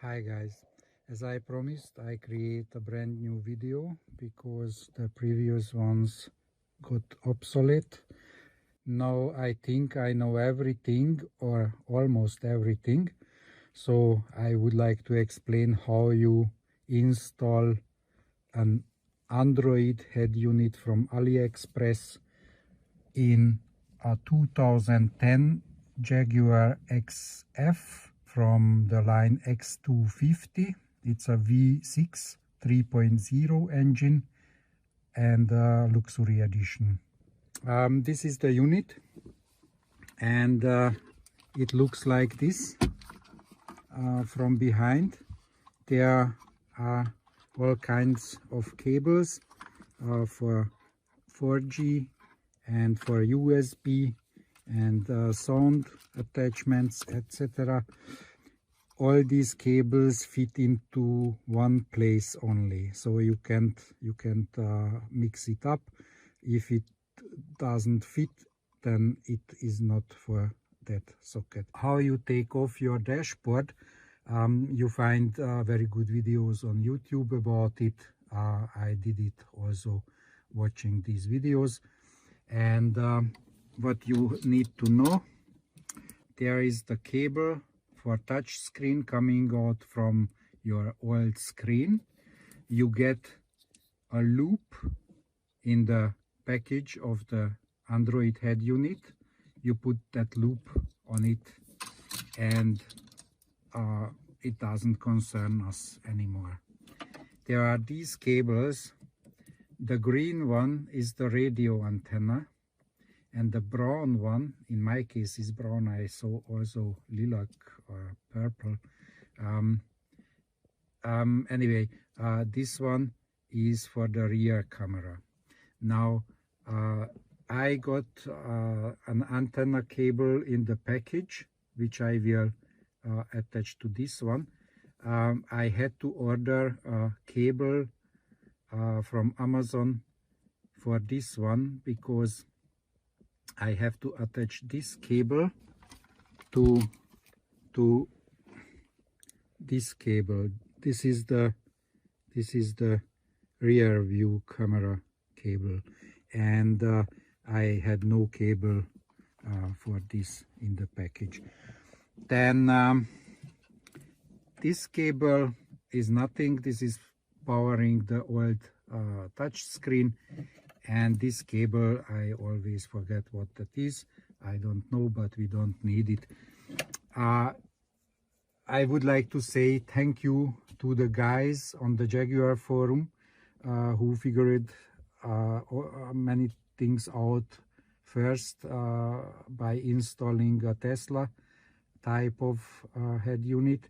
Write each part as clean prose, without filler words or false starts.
Hi guys, as I promised, I create a brand new video because the previous ones got obsolete. Now I think I know everything or almost everything, so I would like to explain how you install an Android head unit from AliExpress in a 2010 Jaguar XF from the line x250. It's a V6 3.0 engine and a luxury edition. This is the unit, and it looks like this from behind. There are all kinds of cables for 4G and for USB and sound attachments, etc. All these cables fit into one place only, so you can't mix it up. If it doesn't fit, then it is not for that socket. How you take off your dashboard, you find very good videos on YouTube about it. I did it also watching these videos. And what you need to know, there is the cable for touch screen coming out from your old screen. You get a loop in the package of the Android head unit. You put that loop on it, and it doesn't concern us anymore. There are these cables. The green one is the radio antenna, and the brown one, in my case is brown, I saw also lilac or purple. Anyway, this one is for the rear camera. Now, I got an antenna cable in the package, which I will attach to this one. I had to order a cable from Amazon for this one because I have to attach this cable to this cable. This is the rear view camera cable, and I had no cable for this in the package. Then this cable is nothing. This is powering the old touch screen, and this cable, I always forget what that is. I don't know, but we don't need it. I would like to say thank you to the guys on the Jaguar forum who figured many things out first by installing a Tesla type of head unit.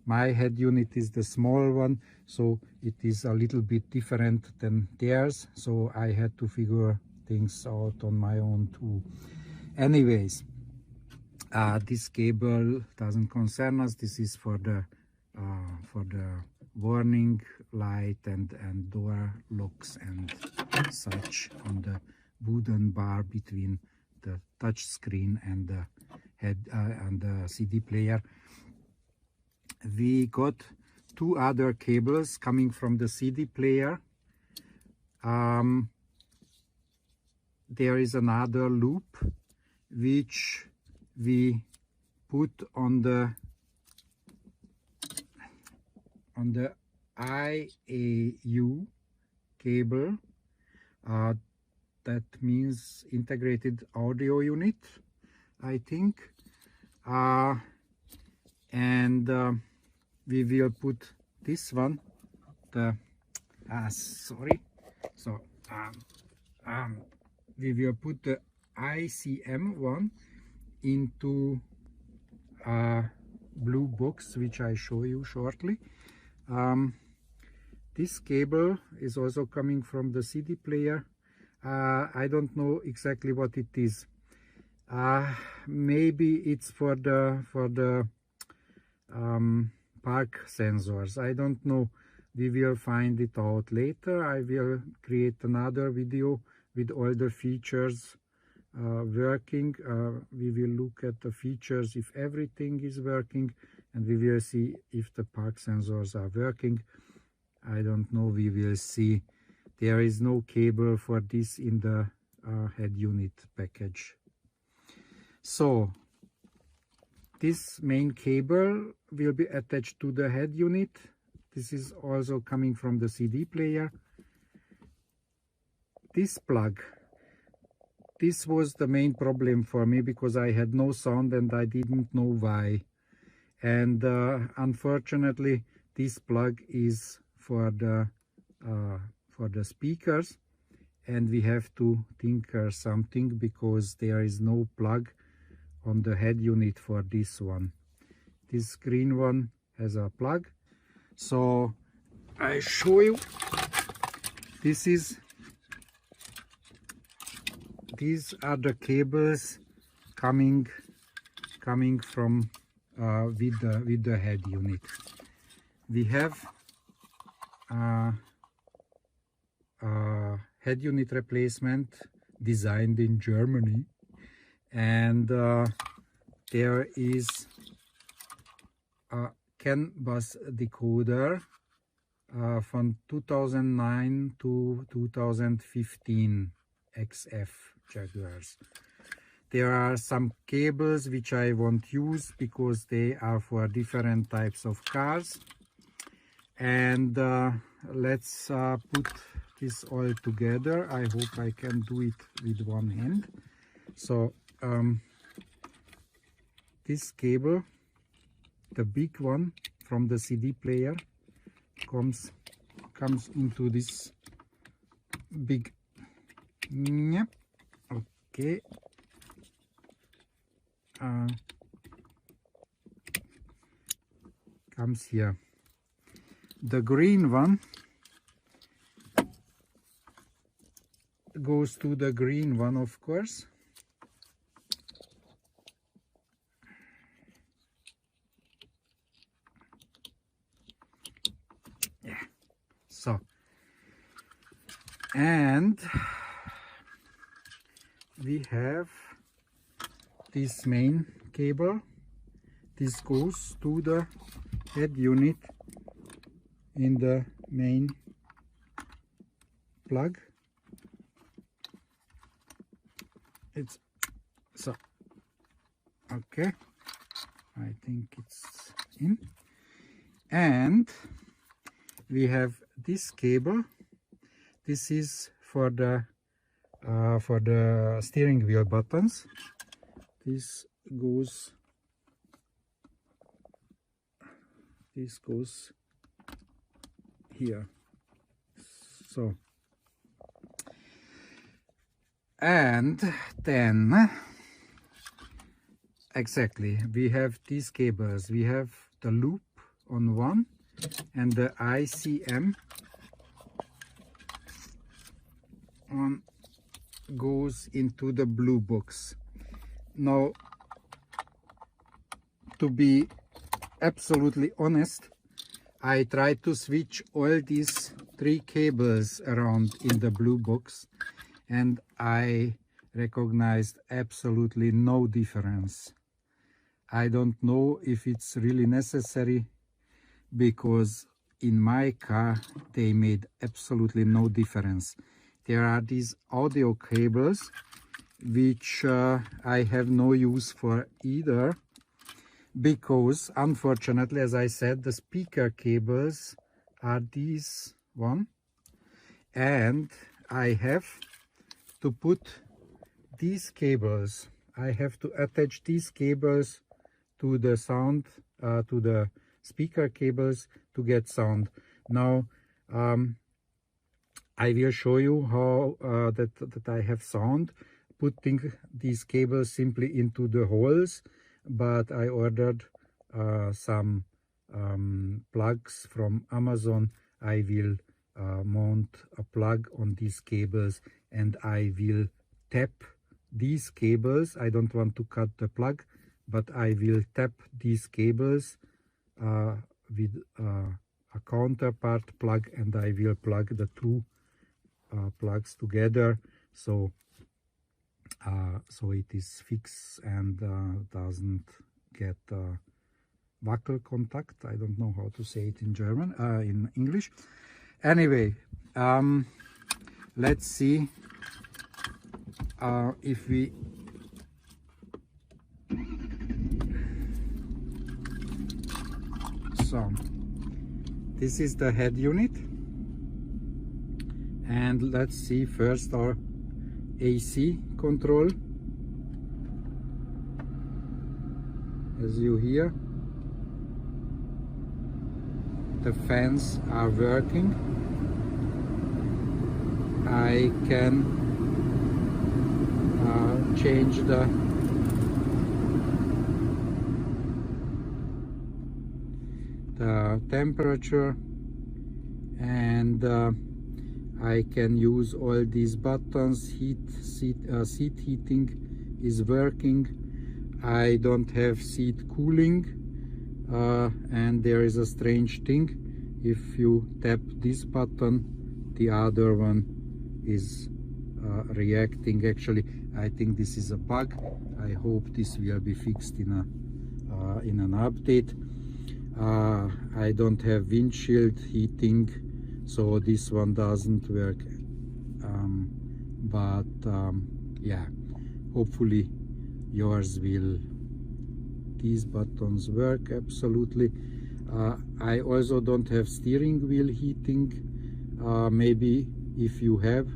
My head unit is the small one, so it is a little bit different than theirs, so I had to figure things out on my own too. Anyways, this cable doesn't concern us. This is for the warning light and door locks and such on the wooden bar between the touch screen and the head and the CD player. We got two other cables coming from the CD player. There is another loop which we put on the IAU cable. That means integrated audio unit, I think. And we will put this one, we will put the ICM one into a blue box, which I show you shortly. This cable is also coming from the CD player. I don't know exactly what it is. Maybe it's for the park sensors. I don't know. We will find it out later. I will create another video with all the features working. We will look at the features if everything is working, and we will see if the park sensors are working. I don't know, we will see. There is no cable for this in the head unit package. So this main cable will be attached to the head unit. This is also coming from the CD player. This plug, this was the main problem for me because I had no sound and I didn't know why. And unfortunately, this plug is for the speakers, and we have to tinker something because there is no plug on the head unit for this one. This green one has a plug, so I show you. These are the cables coming from with the head unit. We have head unit replacement designed in Germany, and there is a CAN bus decoder from 2009 to 2015 XF Jaguars. There are some cables which I won't use because they are for different types of cars, and let's put this all together. I hope I can do it with one hand. So this cable, the big one from the CD player, comes into this big, yep, okay, comes here. The green one goes to the green one, of course. Yeah, so, and we have this main cable. This goes to the head unit in the main plug. It's so okay, I think it's in, and we have this cable. This is for the steering wheel buttons. This goes here. So, and then exactly we have these cables. We have the loop on one and the ICM on goes into the blue box. Now, to be absolutely honest, I tried to switch all these three cables around in the blue box, and I recognized absolutely no difference. I don't know if it's really necessary, because in my car they made absolutely no difference. There are these audio cables which I have no use for either, because unfortunately, as I said, the speaker cables are these one, and I have to put these cables, I have to attach these cables to the sound, to the speaker cables to get sound. Now I will show you how that I have sound, putting these cables simply into the holes, but I ordered some plugs from Amazon. I will mount a plug on these cables, and I will tap these cables. I don't want to cut the plug, but I will tap these cables with a counterpart plug, and I will plug the two plugs together, so it is fixed and doesn't get Wackelkontakt. I don't know how to say it in German, in English. Anyway, let's see if we so this is the head unit, and let's see first our AC control. As you hear, the fans are working. I can change the temperature, and I can use all these buttons. Seat heating is working. I don't have seat cooling, and there is a strange thing. If you tap this button, the other one is reacting. Actually, I think this is a bug. I hope this will be fixed in an update. I don't have windshield heating, so this one doesn't work, yeah, hopefully yours will. These buttons work absolutely. I also don't have steering wheel heating. Maybe if you have,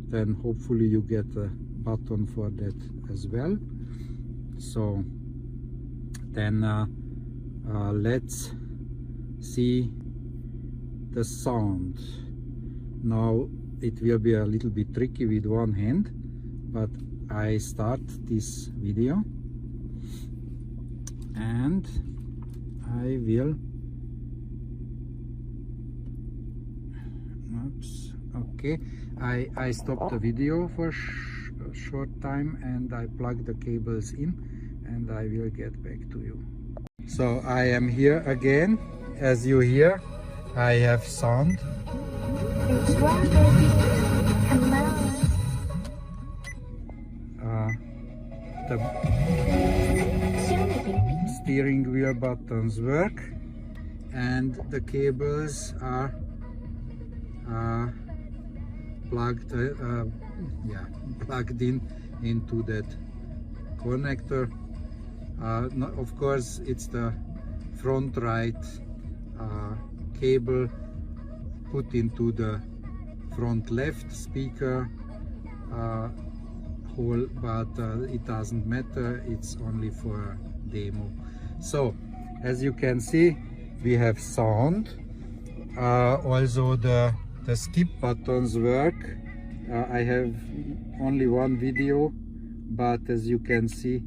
then hopefully you get a button for that as well. So then let's see the sound. Now it will be a little bit tricky with one hand, but I start this video and I will, oops, okay, I stop the video for a short time and I plug the cables in, and I will get back to you. So I am here again. As you hear, I have sound. The steering wheel buttons work, and the cables are plugged in into that connector. Of course, it's the front right cable put into the front left speaker hole, but it doesn't matter, it's only for demo. So as you can see, we have sound. Also the skip buttons work. I have only one video, but as you can see,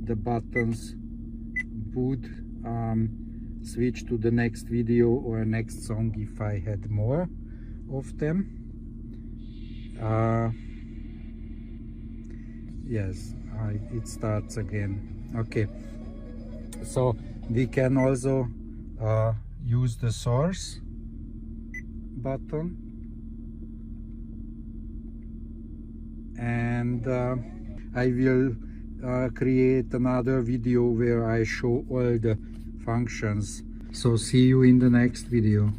the buttons would switch to the next video or next song if I had more of them. Yes, it starts again. Okay, so we can also use the source button, and I will create another video where I show all the functions. So see you in the next video.